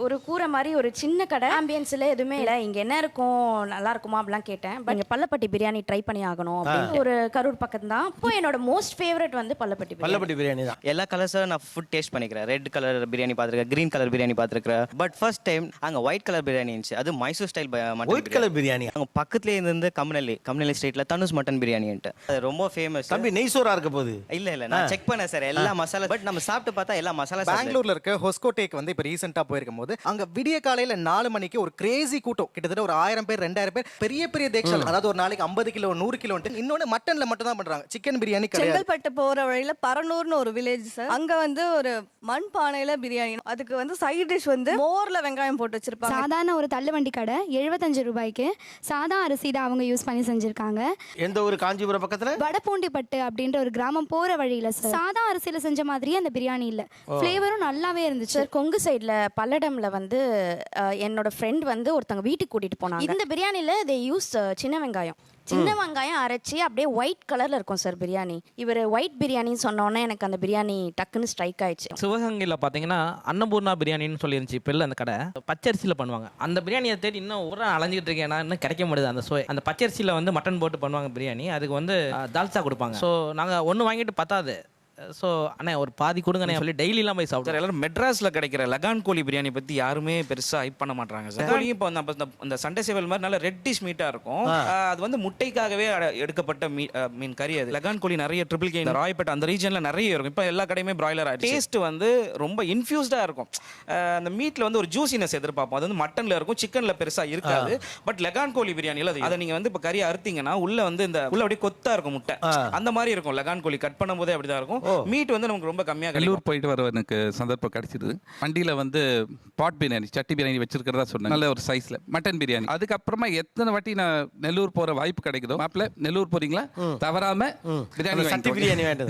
ஒரு கூரை மாதிரி ஒரு சின்ன கடை. ஆம்பியன்ஸ்ல எதுவுமே இல்லை, இங்க என்ன இருக்கும் நல்லா இருக்குமா அப்படிலாம் கேட்டேன். பட் இங்க பல்லப்பட்டி பிரியாணி ட்ரை பண்ணி ஆகணும் அப்படின்னு. ஒரு கரூர் பக்கத்து தான். இப்போ என்னோட மோஸ்ட் ஃபேவரட் வந்து பல்லப்பட்டி பிரியாணி தான். எல்லா கலர்ஸும் நான் ஃபுட் டேஸ்ட் பண்ணிக்கிறேன். ரெட் கலர் பிரியாணி பார்த்துருக்கேன், கிரீன் கலர் பிரியாணி பார்த்துருக்கேன். பட் ஃபர்ஸ்ட் டைம் அங்கே ஒயிட் கலர் பிரியாணி இருந்துச்சு. அது Mysore style white colour biryani. அங்கே பக்கத்துலேயே இருந்து கம்னலி ஸ்ட்ரீட்ல தனுஷ் மட்டன் பிரியாணின்ட்டு அது ரொம்ப ஃபேமஸ். தம்பி நெய்சோரா இருக்க போகுது. இல்ல நான் செக் பண்ணேன் சார், எல்லா மசாலா. பட் நம்ம சாப்பிட்டு பார்த்தா எல்லா மசாலா. பெங்களூர்ல இருக்க ஹொஸ்கோடேக் வந்து இப்போ ரீசெண்டா போயிருக்கும் போது அங்க விடிய காலையில 4 மணிக்கு ஒரு கிரேசி கூட்டம், கிட்டத்தட்ட ஒரு 1000 பேர் 2000 பேர், பெரிய பெரிய தேக்ஷல். அதாவது ஒரு நாளைக்கு 50 கிலோ 100 கிலோ. இன்னொன்னு மட்டன்ல மட்டும் தான் பண்றாங்க, சிக்கன் பிரியாணி கிடையாது. செங்கல்பட்டு போற வழியில பரனூர்னு ஒரு வில்லேஜ் சார். அங்க வந்து ஒரு மண் பானையில பிரியாணி, அதுக்கு வந்து சைட் டிஷ் வந்து மோர்ல வெங்காயம் போட்டு வச்சிருப்பாங்க. சாதாரண ஒரு தள்ளுவண்டி கடை 75 ரூபாய்க்கு சாதா அரிசி தான் அவங்க யூஸ் பண்ணி செஞ்சிருக்காங்க. எந்த ஒரு காஞ்சிபுரம் பக்கத்துல வடபூண்டிப்பட்டு அப்படின்ற ஒரு கிராமம் போற வழியில சார். சாதா அரிசியில செஞ்ச மாதிரியே அந்த பிரியாணி இல்ல, ஃப்ளேவரும் நல்லாவே இருந்துச்சு. சார் கொங்கு சைடில் பல்லடம்ல வந்து என்னோட ஃப்ரெண்ட் வந்து ஒருத்தங்க வீட்டுக்கு கூட்டிட்டு போனாங்க. இந்த பிரியாணியில் தே யூஸ் சின்ன வெங்காயம். சின்ன வெங்காயம் அரைச்சி அப்படியே ஒயிட் கலர்ல இருக்கும் சார் பிரியாணி. இவர் ஒயிட் பிரியாணின்னு சொன்னோன்னே எனக்கு அந்த பிரியாணி டக்குன்னு ஸ்ட்ரைக் ஆயிடுச்சு. சிவகங்கையில் பார்த்தீங்கன்னா அன்னபூர்ணா பிரியாணின்னு சொல்லிருந்துச்சு இப்போ இல்லை அந்த கடை. பச்சரிசியில் பண்ணுவாங்க அந்த பிரியாணியை தேடி இன்னும் ஒரு அலைஞ்சிட்டு இருக்கேன், ஏன்னா இன்னும் கிடைக்க முடியுது அந்த சுவை. அந்த பச்சரிசியில் வந்து மட்டன் போட்டு பண்ணுவாங்க பிரியாணி, அதுக்கு வந்து தால்சா கொடுப்பாங்க. ஸோ நாங்கள் ஒன்று வாங்கிட்டு பத்தாது. ஸோ அண்ணா ஒரு பாதி கொடுங்கண்ணே சொல்லி டெய்லிலாம் போய் சாப்பிடுவோம். எல்லாரும் மெட்ராஸில் கிடைக்கிற லகான் கோழி பிரியாணி பற்றி யாருமே பெருசாக ஹைப் பண்ண மாட்டாங்க சார். கோழி இப்போ இந்த சண்டே சேவல் மாதிரி நல்ல ரெட்டிஷ் மீட்டாக இருக்கும். அது வந்து முட்டைக்காகவே எடுக்கப்பட்ட மீன் கறி. அது லகான் கோழி நிறைய ட்ரிபிள் கே ராய்பேட் அந்த ரீஜனில் நிறைய இருக்கும். இப்போ எல்லா கடையுமே பிராய்லர் ஆகிடுச்சு. டேஸ்ட் வந்து ரொம்ப இன்ஃபியூஸ்டாக இருக்கும். அந்த மீட்டில் வந்து ஒரு ஜூசினஸ் எதிர்பார்ப்போம். அது வந்து மட்டனில் இருக்கும், சிக்கனில் பெருசாக இருக்காது. பட் லகான் கோழி பிரியாணியில் அதை நீங்கள் வந்து இப்போ கறி அறுத்தீங்கன்னா உள்ள வந்து இந்த உள்ள அப்படியே கொத்தா இருக்கும் முட்டை, அந்த மாதிரி இருக்கும். லகான் கோழி கட் பண்ணும் போதே அப்படிதான் இருக்கும். மீட் வந்து நமக்கு ரொம்ப கம்மியாக. வெள்ளூர் போயிட்டு வர எனக்கு சந்தர்ப்பம் கிடைச்சிது. வண்டியில் வந்து பாட் பிரியாணி சட்டி பிரியாணி வச்சிருக்கிறதா சொன்னேன், நல்ல ஒரு சைஸ்ல மட்டன் பிரியாணி. அதுக்கப்புறமா எத்தனை வாட்டி நான் நெல்லூர் போற வாய்ப்பு கிடைக்குதோ, மாப்பிள்ள நெல்லூர் போறீங்களா தவறாம பிரியாணி சட்டி பிரியாணி வேண்டது.